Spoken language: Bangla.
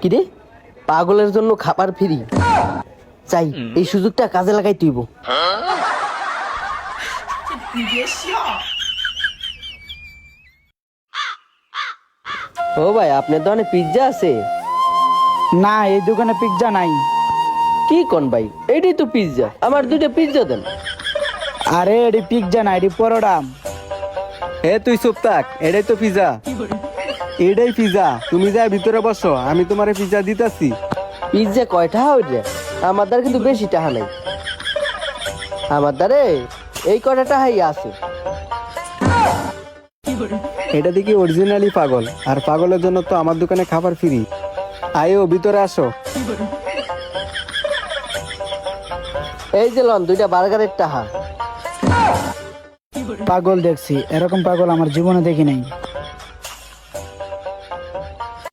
কিরে, পাগলের জন্য খাবার ফ্রি? চাই এই সুযোগটা কাজে লাগাই তুইব। ও ভাই, আপনার দোকানে পিৎজা আছে? না, এই দোকানে পিৎজা নাই। কি কোন ভাই, এইটাই তো পিৎজা, আমার দুইটা পিৎজা দেন। আরে এটি পিৎজা না, এটি পরোটা। এ তুই চুপ থাক, এটাই তো পিজা। এটাই পিজা, তুমি যা ভিতরে বসো, আমি তোমারে পিজা দিতাছি। পিৎজা কয় টাকা হইছে? আমার দ্বারা কিন্তু বেশি টাকা নাই, আমার দ্বারে এই কয়টা টাকাই আছে। এটা দেখি অরিজিনালি পাগল, আর পাগলের জন্য তো আমার দোকানে খাবার ফ্রি। আয়ো ভিতরে আসো। এই যে লন দুইটা বার্গারের টাকা। পাগল দেখছি, এরকম পাগল আমার জীবনে দেখি নাই।